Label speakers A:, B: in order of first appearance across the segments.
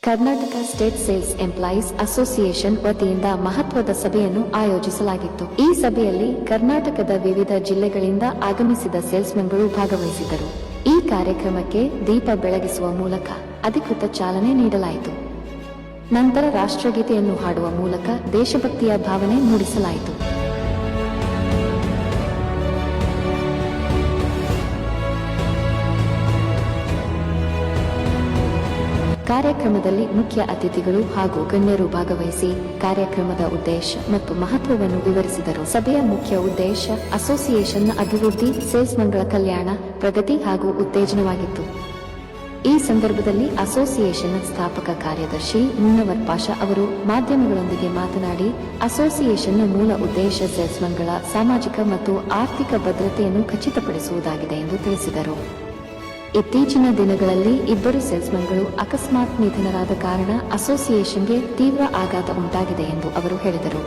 A: Karnataka state sales employees association ವತಿಯಿಂದ ಮಹತ್ವದ ಸಭೆಯನ್ನು ಆಯೋಜಿಸಲಾಗಿತ್ತು. ಈ ಸಭೆಯಲ್ಲಿ ಕರ್ನಾಟಕದ ವಿವಿಧ ಜಿಲ್ಲೆಗಳಿಂದ ಆಗಮಿಸಿದ ಸೇಲ್ಸ್ಮನ್ಗಳು ಭಾಗವಹಿಸಿದ್ದರು. ಈ ಕಾರ್ಯಕ್ರಮಕ್ಕೆ ದೀಪ ಬೆಳಗಿಸುವ ಮೂಲಕ ಅಧಿಕೃತ ಚಾಲನೆ ನೀಡಲಾಯಿತು. ನಂತರ ರಾಷ್ಟ್ರಗೀತೆಯನ್ನು ಹಾಡುವ ಮೂಲಕ ದೇಶಭಕ್ತಿಯ ಭಾವನೆ ಮೂಡಿಸಲಾಯಿತು. ಕಾರ್ಯಕ್ರಮದಲ್ಲಿ ಮುಖ್ಯ ಅತಿಥಿಗಳು ಹಾಗೂ ಗಣ್ಯರು ಭಾಗವಹಿಸಿ ಕಾರ್ಯಕ್ರಮದ ಉದ್ದೇಶ ಮತ್ತು ಮಹತ್ವವನ್ನು ವಿವರಿಸಿದರು. ಸಭೆಯ ಮುಖ್ಯ ಉದ್ದೇಶ ಅಸೋಸಿಯೇಷನ್ನ ಅಭಿವೃದ್ಧಿ, ಸೇಲ್ಸ್ಮನ್ಗಳ ಕಲ್ಯಾಣ, ಪ್ರಗತಿ ಹಾಗೂ ಉತ್ತೇಜನವಾಗಿತ್ತು. ಈ ಸಂದರ್ಭದಲ್ಲಿ ಅಸೋಸಿಯೇಷನ್ನ ಸ್ಥಾಪಕ ಕಾರ್ಯದರ್ಶಿ ಮುನ್ನವರ್ ಪಾಷಾ ಅವರು ಮಾಧ್ಯಮಗಳೊಂದಿಗೆ ಮಾತನಾಡಿ, ಅಸೋಸಿಯೇಷನ್ನ ಮೂಲ ಉದ್ದೇಶ ಸೇಲ್ಸ್ಮನ್ಗಳ ಸಾಮಾಜಿಕ ಮತ್ತು ಆರ್ಥಿಕ ಭದ್ರತೆಯನ್ನು ಖಚಿತಪಡಿಸುವುದಾಗಿದೆ ಎಂದು ತಿಳಿಸಿದರು. ಇತ್ತೀಚಿನ ದಿನಗಳಲ್ಲಿ ಇಬ್ಬರು ಸೇಲ್ಸ್ಮನ್ಗಳು ಅಕಸ್ಮಾತ್ ನಿಧನರಾದ ಕಾರಣ ಅಸೋಸಿಯೇಷನ್ಗೆ ತೀವ್ರ ಆಘಾತ ಉಂಟಾಗಿದೆ ಎಂದು ಅವರು ಹೇಳಿದರು.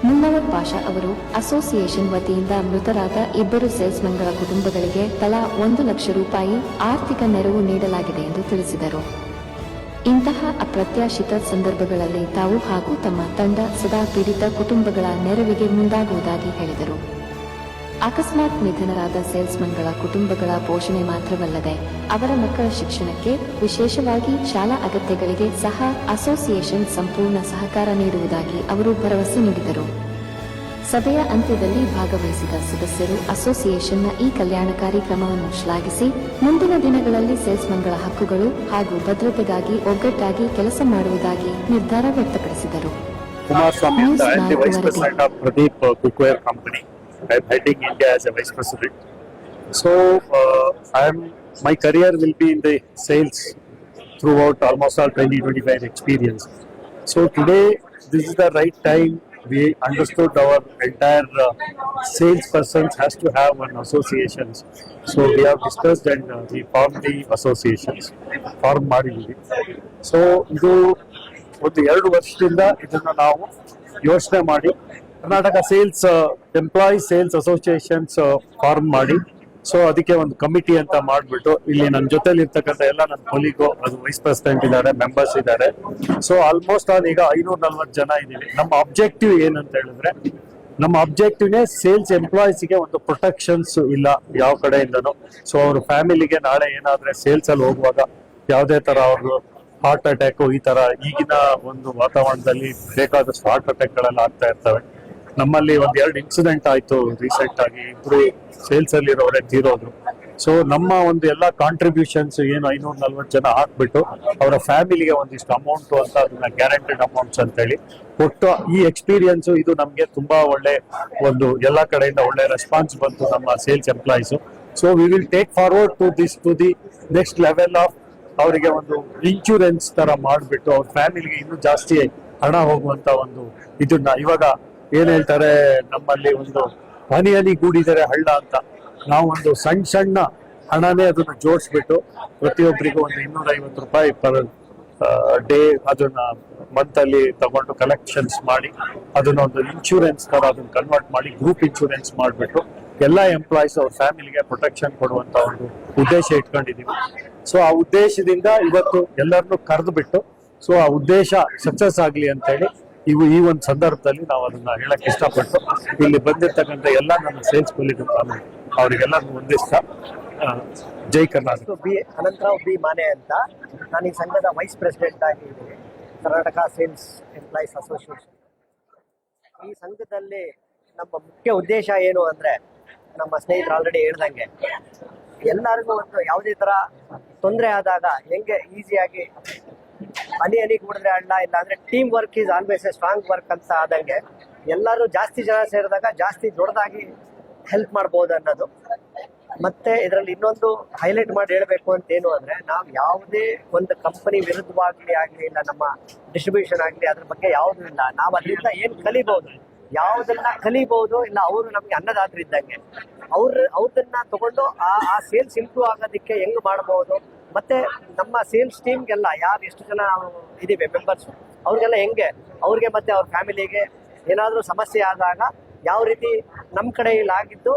A: ಮುನ್ನವರ್ ಪಾಷಾ ಅವರು ಅಸೋಸಿಯೇಷನ್ ವತಿಯಿಂದ ಮೃತರಾದ ಇಬ್ಬರು ಸೇಲ್ಸ್ಮನ್ಗಳ ಕುಟುಂಬಗಳಿಗೆ ತಲಾ 1 ಲಕ್ಷ ರೂಪಾಯಿ ಆರ್ಥಿಕ ನೆರವು ನೀಡಲಾಗಿದೆ ಎಂದು ತಿಳಿಸಿದರು. ಇಂತಹ ಅಪ್ರತ್ಯಾಶಿತ ಸಂದರ್ಭಗಳಲ್ಲಿ ತಾವು ಹಾಗೂ ತಮ್ಮ ತಂಡ ಸದಾ ಪೀಡಿತ ಕುಟುಂಬಗಳ ನೆರವಿಗೆ ಮುಂದಾಗುವುದಾಗಿ ಹೇಳಿದರು. ಅಕಸ್ಮಾತ್ ನಿಧನರಾದ ಸೇಲ್ಸ್ಮನ್ಗಳ ಕುಟುಂಬಗಳ ಪೋಷಣೆ ಮಾತ್ರವಲ್ಲದೆ ಅವರ ಮಕ್ಕಳ ಶಿಕ್ಷಣಕ್ಕೆ, ವಿಶೇಷವಾಗಿ ಶಾಲಾ ಅಗತ್ಯಗಳಿಗೆ ಸಹ ಅಸೋಸಿಯೇಷನ್ ಸಂಪೂರ್ಣ ಸಹಕಾರ ನೀಡುವುದಾಗಿ ಅವರು ಭರವಸೆ ನೀಡಿದರು. ಸಭೆಯ ಅಂತ್ಯದಲ್ಲಿ ಭಾಗವಹಿಸಿದ ಸದಸ್ಯರು ಅಸೋಸಿಯೇಷನ್ನ ಈ ಕಲ್ಯಾಣಕಾರಿ ಕ್ರಮವನ್ನು ಶ್ಲಾಘಿಸಿ ಮುಂದಿನ ದಿನಗಳಲ್ಲಿ ಸೇಲ್ಸ್ಮನ್ಗಳ ಹಕ್ಕುಗಳು ಹಾಗೂ ಭದ್ರತೆಗಾಗಿ ಒಗ್ಗಟ್ಟಾಗಿ ಕೆಲಸ ಮಾಡುವುದಾಗಿ ನಿರ್ಧಾರ ವ್ಯಕ್ತಪಡಿಸಿದರು.
B: I'm heading India as a vice president. So, my career will be in the sales throughout almost all 20-25 experience. So today, this is the right time. We understood our entire sales persons has to have an associations. So we have discussed and we formed the associations. Form ಮಾಡಿದ್ದೀವಿ. So ಇದು ಒಂದು 2 ವರ್ಷದಿಂದ ಇದನ್ನು ನಾವು ಯೋಚನೆ ಮಾಡಿ Karnataka sales employees sales associations form ಮಾಡಿ, so ಅದಕ್ಕೆ ಒಂದು ಕಮಿಟಿ ಅಂತ ಮಾಡಿಬಿಟ್ಟು ಇಲ್ಲಿ ನನ್ನ ಜೊತೆಲಿ ಇರ್ತಕ್ಕಂಥ ಎಲ್ಲ ನನ್ನ ಕೊಲೀಗು, ಅದು ವೈಸ್ ಪ್ರೆಸಿಡೆಂಟ್ ಇದ್ದಾರೆ, ಮೆಂಬರ್ಸ್ ಇದ್ದಾರೆ. ಸೊ ಆಲ್ಮೋಸ್ಟ್ ಈಗ 540 ಜನ ಇದ್ದೀವಿ. ನಮ್ಮ ಅಬ್ಜೆಕ್ಟಿವ್ ಏನಂತ ಹೇಳಿದ್ರೆ, ನಮ್ಮ ಅಬ್ಜೆಕ್ಟಿವ್ನೇ ಸೇಲ್ಸ್ ಎಂಪ್ಲಾಯೀಸ್ಗೆ ಒಂದು ಪ್ರೊಟೆಕ್ಷನ್ಸ್ ಇಲ್ಲ ಯಾವ ಕಡೆಯಿಂದನೂ. ಸೊ ಅವ್ರ ಫ್ಯಾಮಿಲಿಗೆ ನಾಳೆ ಏನಾದ್ರೆ ಸೇಲ್ಸ್ ಅಲ್ಲಿ ಹೋಗುವಾಗ ಯಾವುದೇ ತರ ಅವ್ರದ್ದು ಹಾರ್ಟ್ ಅಟ್ಯಾಕ್ ಈ ತರ ಈಗಿನ ಒಂದು ವಾತಾವರಣದಲ್ಲಿ ಬೇಕಾದಷ್ಟು ಹಾರ್ಟ್ ಅಟ್ಯಾಕ್ಗಳೆಲ್ಲ ಆಗ್ತಾ ಇರ್ತವೆ. ನಮ್ಮಲ್ಲಿ 1-2 ಇನ್ಸಿಡೆಂಟ್ ಆಯ್ತು ರೀಸೆಂಟ್ ಆಗಿ, ಇಬ್ರು ಸೇಲ್ಸ್ ಅಲ್ಲಿ ಇರೋರೆ ತೀರೋದ್ರು. ಸೊ ನಮ್ಮ ಒಂದು ಎಲ್ಲ ಕಾಂಟ್ರಿಬ್ಯೂಷನ್ಸ್ ಏನು 540 ಜನ ಹಾಕ್ಬಿಟ್ಟು ಅವರ ಫ್ಯಾಮಿಲಿಗೆ ಒಂದಿಷ್ಟು ಅಮೌಂಟ್ ಅಂತ ಅದನ್ನ ಗ್ಯಾರಂಟಿಡ್ ಅಮೌಂಟ್ಸ್ ಅಂತ ಹೇಳಿ ಕೊಟ್ಟು, ಈ ಎಕ್ಸ್ಪೀರಿಯನ್ಸ್ ಇದು ನಮ್ಗೆ ತುಂಬಾ ಒಳ್ಳೆ ಒಂದು ಎಲ್ಲ ಕಡೆಯಿಂದ ಒಳ್ಳೆ ರೆಸ್ಪಾನ್ಸ್ ಬಂತು ನಮ್ಮ sales employees. So we will take forward to the next level of ಅವರಿಗೆ ಒಂದು ಇನ್ಶೂರೆನ್ಸ್ ತರ ಮಾಡಿಬಿಟ್ಟು ಅವ್ರ ಫ್ಯಾಮಿಲಿಗೆ ಇನ್ನೂ ಜಾಸ್ತಿ ಹಣ ಹೋಗುವಂತ ಒಂದು ಇದನ್ನ, ಇವಾಗ ಏನ್ ಹೇಳ್ತಾರೆ ನಮ್ಮಲ್ಲಿ ಒಂದು ಹನಿ ಗೂಡಿದರೆ ಹಳ್ಳ ಅಂತ, ನಾವು ಒಂದು ಸಣ್ಣ ಹಣನೇ ಅದನ್ನ ಜೋಡಿಸ್ಬಿಟ್ಟು ಪ್ರತಿಯೊಬ್ಬರಿಗೂ ಒಂದು 250 ರೂಪಾಯಿ ಪರ್ ಡೇ ಅದನ್ನ ಮಂತ್ ಅಲ್ಲಿ ತಗೊಂಡು ಕಲೆಕ್ಷನ್ಸ್ ಮಾಡಿ ಅದನ್ನ ಒಂದು ಇನ್ಶೂರೆನ್ಸ್ ತರ ಅದನ್ನ ಕನ್ವರ್ಟ್ ಮಾಡಿ ಗ್ರೂಪ್ ಇನ್ಶೂರೆನ್ಸ್ ಮಾಡಿಬಿಟ್ಟು ಎಲ್ಲ ಎಂಪ್ಲಾಯೀಸ್ ಅವ್ರ ಫ್ಯಾಮಿಲಿಗೆ ಪ್ರೊಟೆಕ್ಷನ್ ಕೊಡುವಂತ ಒಂದು ಉದ್ದೇಶ ಇಟ್ಕೊಂಡಿದೀವಿ. ಸೊ ಆ ಉದ್ದೇಶದಿಂದ ಇವತ್ತು ಎಲ್ಲರನ್ನೂ ಕರೆದು ಬಿಟ್ಟು, ಸೊ ಆ ಉದ್ದೇಶ ಸಕ್ಸಸ್ ಆಗ್ಲಿ ಅಂತ ಹೇಳಿ ಈ ಒಂದು ಸಂದರ್ಭದಲ್ಲಿ ನಾವು ಅದನ್ನ ಹೇಳಕ್ ಇಷ್ಟಪಟ್ಟು ಇಲ್ಲಿ ಬಂದಿರ್ತಕ್ಕಂಥ ಎಲ್ಲ ನನ್ನ ಸೇಲ್ಸ್ ಕೊಲೀಗ್ ಅವರಿಗೆಲ್ಲರಿಗೂ ಒಂದಿಷ್ಟ ಜೈ ಕರ್ನಾಟಕ.
C: ಅನಂತರಾವ್ ಬಿ ಮಾನೆ ಅಂತ, ನಾನು ಈ ಸಂಘದ ವೈಸ್ ಪ್ರೆಸಿಡೆಂಟ್ ಆಗಿದ್ದೀನಿ, ಕರ್ನಾಟಕ ಸೇಲ್ಸ್ ಎಂಪ್ಲಾಯೀಸ್ ಅಸೋಸಿಯೇಷನ್. ಈ ಸಂಘದಲ್ಲಿ ನಮ್ಮ ಮುಖ್ಯ ಉದ್ದೇಶ ಏನು ಅಂದ್ರೆ, ನಮ್ಮ ಸ್ನೇಹಿತರು ಆಲ್ರೆಡಿ ಹೇಳ್ದಂಗೆ ಎಲ್ಲರಿಗೂ ಒಂದು ಯಾವುದೇ ತರ ತೊಂದರೆ ಆದಾಗ ಹೆಂಗೆ ಈಸಿಯಾಗಿ ಹನಿ ಕೂಡಿದ್ರೆ ಹಳ್ಳ, ಇಲ್ಲ ಅಂದ್ರೆ team work is always A strong work ಅಂತ ಆದಂಗೆ ಎಲ್ಲರೂ ಜಾಸ್ತಿ ಜನ ಸೇರಿದಾಗ ಜಾಸ್ತಿ ದೊಡ್ಡದಾಗಿ ಹೆಲ್ಪ್ ಮಾಡ್ಬೋದು ಅನ್ನೋದು. ಮತ್ತೆ ಇದರಲ್ಲಿ ಇನ್ನೊಂದು ಹೈಲೈಟ್ ಮಾಡಿ ಹೇಳ್ಬೇಕು ಅಂತ ಏನು ಅಂದ್ರೆ, ನಾವು ಯಾವುದೇ ಒಂದು ಕಂಪನಿ ವಿರುದ್ಧವಾಗ್ಲಿ ಆಗ್ಲಿ, ಇಲ್ಲ ನಮ್ಮ ಡಿಸ್ಟ್ರಿಬ್ಯೂಷನ್ ಆಗ್ಲಿ, ಅದ್ರ ಬಗ್ಗೆ ಯಾವುದೂ ಇಲ್ಲ. ನಾವು ಅಲ್ಲಿಂದ ಏನ್ ಕಲಿಬಹುದು, ಯಾವುದನ್ನ ಕಲಿಬಹುದು, ಇಲ್ಲ ಅವರು ನಮ್ಗೆ ಅನ್ನದಾತರು ಇದ್ದಂಗೆ, ಅವ್ರದನ್ನ ತಗೊಂಡು ಆ ಸೇಲ್ಸ್ ಇಂಪ್ರೂವ್ ಆಗೋದಕ್ಕೆ ಹೆಂಗ್ ಮಾಡಬಹುದು, ಮತ್ತೆ ನಮ್ಮ ಸೇಲ್ಸ್ ಟೀಮ್ಗೆಲ್ಲ ಯಾರು ಎಷ್ಟು ಜನ ಇದೀವಿ ಮೆಂಬರ್ಸ್, ಅವ್ರಿಗೆಲ್ಲ ಹೆಂಗೆ ಅವ್ರಿಗೆ ಮತ್ತೆ ಅವ್ರ ಫ್ಯಾಮಿಲಿಗೆ ಏನಾದರೂ ಸಮಸ್ಯೆ ಆದಾಗ ಯಾವ ರೀತಿ ನಮ್ಮ ಕಡೆಯಲ್ಲಿ ಆಗಿದ್ದು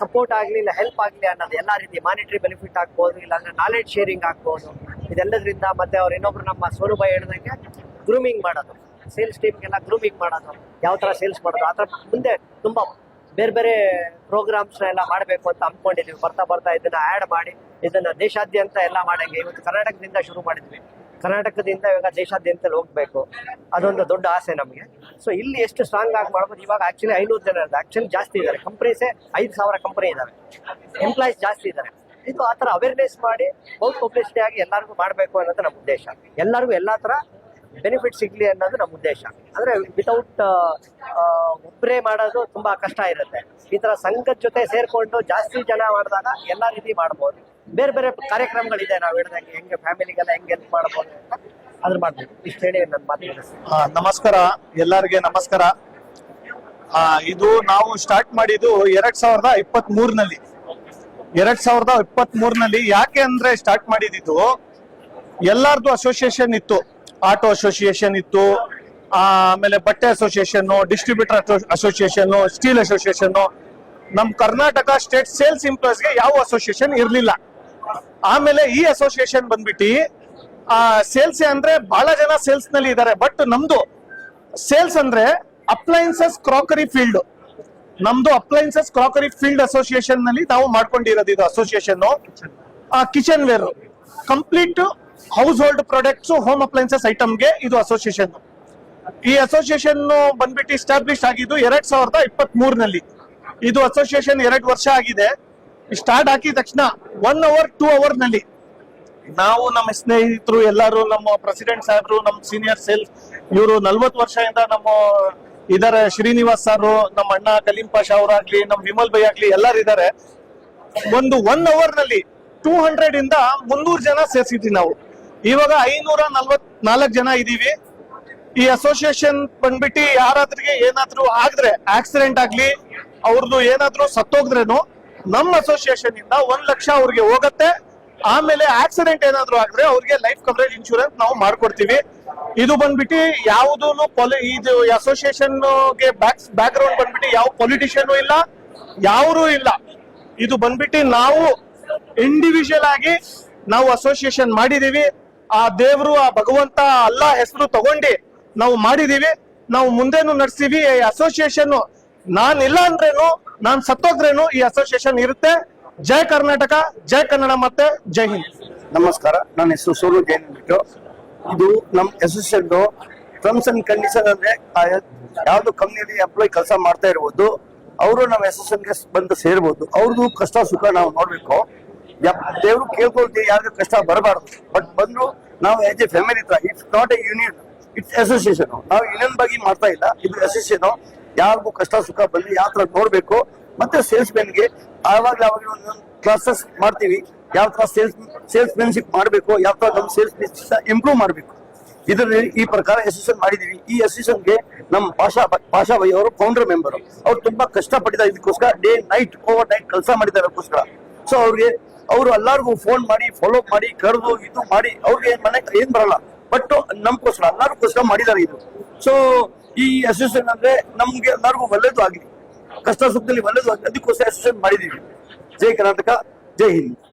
C: ಸಪೋರ್ಟ್ ಆಗಲಿ, ಇಲ್ಲ ಹೆಲ್ಪ್ ಆಗಲಿ ಅನ್ನೋದು ಎಲ್ಲ ರೀತಿ ಮಾನಿಟರಿ ಬೆನಿಫಿಟ್ ಆಗ್ಬೋದು, ಇಲ್ಲಾಂದ್ರೆ ನಾಲೆಡ್ಜ್ ಶೇರಿಂಗ್ ಆಗ್ಬೋದು, ಇದೆಲ್ಲದರಿಂದ ಮತ್ತೆ ಅವ್ರು ಇನ್ನೊಬ್ರು ನಮ್ಮ ಸೋನುಬಾಯಿ ಹೇಳಿದಂಗೆ ಗ್ರೂಮಿಂಗ್ ಮಾಡೋದು, ಸೇಲ್ಸ್ ಟೀಮ್ಗೆಲ್ಲ ಗ್ರೂಮಿಂಗ್ ಮಾಡೋದು, ಯಾವ ಥರ ಸೇಲ್ಸ್ ಮಾಡೋದು, ಆ ಥರ ಮುಂದೆ ತುಂಬ ಬೇರೆ ಬೇರೆ ಪ್ರೋಗ್ರಾಮ್ಸ್ನ ಎಲ್ಲ ಮಾಡಬೇಕು ಅಂತ ಅಂದ್ಕೊಂಡಿದ್ವಿ. ಬರ್ತಾ ಇದನ್ನ ಆ್ಯಡ್ ಮಾಡಿ ಇದನ್ನ ದೇಶಾದ್ಯಂತ ಎಲ್ಲ ಮಾಡಂಗೆ ಇವತ್ತು ಕರ್ನಾಟಕದಿಂದ ಶುರು ಮಾಡಿದ್ವಿ. ಕರ್ನಾಟಕದಿಂದ ಇವಾಗ ದೇಶಾದ್ಯಂತ ಹೋಗ್ಬೇಕು, ಅದೊಂದು ದೊಡ್ಡ ಆಸೆ ನಮಗೆ. ಸೊ ಇಲ್ಲಿ ಎಷ್ಟು ಸ್ಟ್ರಾಂಗ್ ಆಗಿ ಮಾಡ್ಬೋದು. ಇವಾಗ ಆಕ್ಚುಲಿ 500 ಜನ ಇದ್ದಾರೆ, ಆಕ್ಚುಲಿ ಜಾಸ್ತಿ ಇದ್ದಾರೆ. ಕಂಪ್ನೀಸೇ 5,000 ಕಂಪ್ನಿ ಇದ್ದಾರೆ, ಎಂಪ್ಲಾಯೀಸ್ ಜಾಸ್ತಿ ಇದ್ದಾರೆ. ಇದು ಆ ಥರ ಅವೇರ್ನೆಸ್ ಮಾಡಿ ಔಟ್ ಪಬ್ಲಿಸಿಟಿ ಆಗಿ ಎಲ್ಲರಿಗೂ ಮಾಡಬೇಕು ಅನ್ನೋದು ನಮ್ಮ ಉದ್ದೇಶ. ಎಲ್ಲರಿಗೂ ಎಲ್ಲ ಥರ ಬೆನಿಫಿಟ್ ಸಿಗ್ಲಿ ಅನ್ನೋದು ನಮ್ಮ ಉದ್ದೇಶ. ಅಂದ್ರೆ ವಿತೌಟ್ ಒಬ್ಬರೇ ಮಾಡೋದು ತುಂಬಾ ಕಷ್ಟ ಇರುತ್ತೆ. ಈ ತರ ಸಂಘದ ಜೊತೆ ಸೇರ್ಕೊಂಡು ಜಾಸ್ತಿ ಜನ ಮಾಡಿದಾಗ ಎಲ್ಲಾ ರೀತಿ ಮಾಡ್ಬೋದು. ಬೇರೆ ಬೇರೆ ಕಾರ್ಯಕ್ರಮಗಳಿದೆ, ನಾವು ಹೇಳಿದಂಗೆ ಹೆಂಗೆ ಫ್ಯಾಮಿಲಿಗೆಲ್ಲ ಹೆಂಗೆ ಹೆಲ್ಪ್ ಮಾಡ್ಬೋದು ಅಂತ ಅದ್ರ ಮಾಡ್ಬೇಕು. ಇಷ್ಟು ಹೇಳಿ ನನ್ನ ಮಾತು.
D: ನಮಸ್ಕಾರ, ಎಲ್ಲರಿಗೆ ನಮಸ್ಕಾರ. ಇದು ನಾವು ಸ್ಟಾರ್ಟ್ ಮಾಡಿದ್ದು 2023ನಲ್ಲಿ. 2023ನಲ್ಲಿ ಯಾಕೆ ಅಂದ್ರೆ ಸ್ಟಾರ್ಟ್ ಮಾಡಿದ್ದು, ಎಲ್ಲಾರ್ದು ಅಸೋಸಿಯೇಷನ್ ಇತ್ತು. ಆಟೋ ಅಸೋಸಿಯೇಷನ್ ಇತ್ತು, ಆಮೇಲೆ ಬಟ್ಟೆ association, distributor association, steel association. ನಮ್ ಕರ್ನಾಟಕ ಸ್ಟೇಟ್ ಸೇಲ್ಸ್ ಎಂಪ್ಲಾಯ್ಸ್ಗೆ ಯಾವ ಅಸೋಸಿಯೇಷನ್ ಇರ್ಲಿಲ್ಲ. ಆಮೇಲೆ ಈ ಅಸೋಸಿಯೇಷನ್ ಬಂದ್ಬಿಟ್ಟು ಸೇಲ್ಸ್ ಅಂದ್ರೆ ಬಹಳ ಜನ ಸೇಲ್ಸ್ ನಲ್ಲಿ ಇದ್ದಾರೆ. ಬಟ್ ನಮ್ದು ಸೇಲ್ಸ್ ಅಂದ್ರೆ ಅಪ್ಲೈನ್ಸಸ್ ಕ್ರಾಕರಿ ಫೀಲ್ಡ್. ನಮ್ದು ಅಪ್ಲೈನ್ಸಸ್ ಕ್ರಾಕರಿ ಫೀಲ್ಡ್ ಅಸೋಸಿಯೇಷನ್ ನಲ್ಲಿ ನಾವು ಮಾಡ್ಕೊಂಡಿರೋದು. ಇದು association kitchen ware, complete household products, home appliances ಐಟಮ್ಗೆ ಇದು ಅಸೋಸಿಯೇಷನ್. ಈ ಅಸೋಸಿಯೇಷನ್ ಬಂದ್ಬಿಟ್ಟು ಎಸ್ಟಾಬ್ಲಿಷ್ ಆಗಿದ್ದು 2023ನಲ್ಲಿ. ಇದು ಅಸೋಸಿಯೇಷನ್ 2 ವರ್ಷ ಆಗಿದೆ. ಸ್ಟಾರ್ಟ್ ಹಾಕಿದ ತಕ್ಷಣ 1 hour 2 hour ನಲ್ಲಿ ನಾವು ನಮ್ಮ ಸ್ನೇಹಿತರು ಎಲ್ಲರೂ, ನಮ್ಮ ಪ್ರೆಸಿಡೆಂಟ್ ಸಾಹೇಬ್ರು, ನಮ್ಮ ಸೀನಿಯರ್ ಸೇಲ್ಸ್ ಇವರು 40 ವರ್ಷದಿಂದ ನಮ್ಮ ಇದಾರೆ. ಶ್ರೀನಿವಾಸ್ ಸರ್, ನಮ್ಮ ಅಣ್ಣ ಕಲೀಂ ಪಾಷಾ ಅವರಾಗ್ಲಿ, ನಮ್ಮ ವಿಮಲ್ ಬೈ ಆಗ್ಲಿ, ಎಲ್ಲರೂ ಇದ್ದಾರೆ. ಒಂದು 1 hour ನಲ್ಲಿ 200 ಇಂದ 300 ಜನ ಸೇರಿಸಿದ್ವಿ ನಾವು. ಇವಾಗ 544 ಜನ ಇದೀವಿ. ಈ ಅಸೋಸಿಯೇಷನ್ ಬಂದ್ಬಿಟ್ಟು ಯಾರಾದ್ರಿಗೆ ಏನಾದ್ರು ಆಗಿದ್ರೆ, ಆಕ್ಸಿಡೆಂಟ್ ಆಗ್ಲಿ, ಅವ್ರದ್ದು ಏನಾದ್ರು ಸತ್ತೋಗ್ರೇನು ನಮ್ಮ ಅಸೋಸಿಯೇಷನ್ ಇಂದ 1 ಲಕ್ಷ ಅವ್ರಿಗೆ ಹೋಗತ್ತೆ. ಆಮೇಲೆ ಆಕ್ಸಿಡೆಂಟ್ ಏನಾದ್ರು ಆಗಿದ್ರೆ ಅವ್ರಿಗೆ ಲೈಫ್ ಕವರೇಜ್ ಇನ್ಶೂರೆನ್ಸ್ ನಾವು ಮಾಡ್ಕೊಡ್ತೀವಿ. ಇದು ಬಂದ್ಬಿಟ್ಟು ಯಾವ್ದು ಇದು ಅಸೋಸಿಯೇಷನ್ ಗೆ ಬ್ಯಾಕ್ ಗ್ರೌಂಡ್ ಬಂದ್ಬಿಟ್ಟು ಯಾವ ಪೊಲಿಟಿಷಿಯನ್ ಇಲ್ಲ, ಯಾರು ಇಲ್ಲ. ಇದು ಬಂದ್ಬಿಟ್ಟು ನಾವು ಇಂಡಿವಿಜುವಲ್ ಆಗಿ ನಾವು ಅಸೋಸಿಯೇಷನ್ ಮಾಡಿದೀವಿ. ಆ ದೇವ್ರು, ಆ ಭಗವಂತ, ಅಲ್ಲಾ ಹೆಸರು ತಗೊಂಡು ನಾವು ಮಾಡಿದೀವಿ. ನಾವು ಮುಂದೇನು ನಡೆಸ್ತೀವಿ. ಈ ಅಸೋಸಿಯೇಷನ್ ನಾನ್ ಇಲ್ಲ ಅಂದ್ರೇನು, ನಾನ್ ಸತ್ತೋಗ್ರೇನು ಈ ಅಸೋಸಿಯೇಷನ್ ಇರುತ್ತೆ. ಜೈ ಕರ್ನಾಟಕ, ಜೈ ಕನ್ನಡ, ಮತ್ತೆ ಜೈ ಹಿಂದ್.
E: ನಮಸ್ಕಾರ, ನನ್ನ ಹೆಸರು ಸೋನು ಜೈನ್ ಅಂದ್ಬಿಟ್ಟು. ಇದು ನಮ್ಮ ಅಸೋಸಿಯೇಷನ್ ಟರ್ಮ್ಸ್ ಅಂಡ್ ಕಂಡೀಷನ್ ಅಂದ್ರೆ ಯಾವ್ದು ಕಂಪ್ನಿಯಲ್ಲಿ ಎಂಪ್ಲಾಯ್ ಕೆಲಸ ಮಾಡ್ತಾ ಇರ್ಬೋದು, ಅವರು ನಮ್ಮ ಅಸೋಸಿಯೇಷನ್ಗೆ ಬಂದು ಸೇರ್ಬೋದು. ಅವ್ರದ್ದು ಕಷ್ಟ ಸುಖ ನಾವು ನೋಡ್ಬೇಕು. ದೇವ್ರು ಕೇಳ್ಕೊಳ್ತೀವಿ, ಯಾರಿಗೂ ಕಷ್ಟ ಬರಬಾರ್ದು. ಬಟ್ ಬಂದ್ರು ನಾವು ಆಸ್ ಎ ಫ್ಯಾಮಿಲಿ ತರ. It's not A union, it's association. ನಾವು ಯೂನಿಯನ್ ಬಗ್ಗೆ ಮಾಡ್ತಾ ಇಲ್ಲ, ಇದು ಅಸೋಸಿಯೇಷನ್. ಯಾರಿಗೂ ಕಷ್ಟ ಸುಖ ಬಂದು ಯಾವ ತರ ನೋಡ್ಬೇಕು. ಮತ್ತೆ ಸೇಲ್ಸ್ ಮೆನ್ಗೆ ಆವಾಗ ಒಂದೊಂದು ಕ್ಲಾಸಸ್ ಮಾಡ್ತೀವಿ. ಯಾವ ತರ ಸೇಲ್ಸ್ ಮೆನ್ಶಿಪ್ ಮಾಡ್ಬೇಕು, ಯಾವ ತರ ನಮ್ಮ ಸೇಲ್ಸ್ ಇಂಪ್ರೂವ್ ಮಾಡ್ಬೇಕು. ಇದರಲ್ಲಿ ಈ ಪ್ರಕಾರ ಅಸೋಸಿಯೇಷನ್ ಮಾಡಿದೀವಿ. ಈ ಅಸೋಸಿಯೇಷನ್ಗೆ ನಮ್ಮ ಪಾಷಾ ಬೈ ಅವರು ಫೌಂಡರ್ ಮೆಂಬರ್. ಅವ್ರು ತುಂಬಾ ಕಷ್ಟ ಪಟ್ಟಿದ್ದಾರೆ ಇದಕ್ಕೋಸ್ಕರ. ಡೇ ನೈಟ್ ಓವರ್ ನೈಟ್ ಕೆಲಸ ಮಾಡಿದ್ದಾರೆ ಅದಕ್ಕೋಸ್ಕರ. ಸೊ ಅವರು ಎಲ್ಲರಿಗೂ ಫೋನ್ ಮಾಡಿ, ಫಾಲೋ ಅಪ್ ಮಾಡಿ, ಕರೆದು ಇದು ಮಾಡಿ, ಅವ್ರಿಗೆ ಮನೆ ಏನ್ ಬರಲ್ಲ, ಬಟ್ ನಮ್ಗೋಸ್ಕರ ಎಲ್ಲರಿಗೋಸ್ಕರ ಮಾಡಿದ್ದಾರೆ ಇದು. ಸೊ ಈ ಅಸೋಸಿಯೇಷನ್ ಅಂದ್ರೆ ನಮ್ಗೆ ಎಲ್ಲರಿಗೂ ಒಳ್ಳೇದು ಆಗಲಿ, ಕಷ್ಟ ಸುಖದಲ್ಲಿ ಒಳ್ಳೇದು ಆಗಲಿ, ಅದಕ್ಕೋಸ್ಕರ ಅಸೋಸಿಯೇಷನ್ ಮಾಡಿದೀವಿ. ಜೈ ಕರ್ನಾಟಕ, ಜೈ ಹಿಂದ್.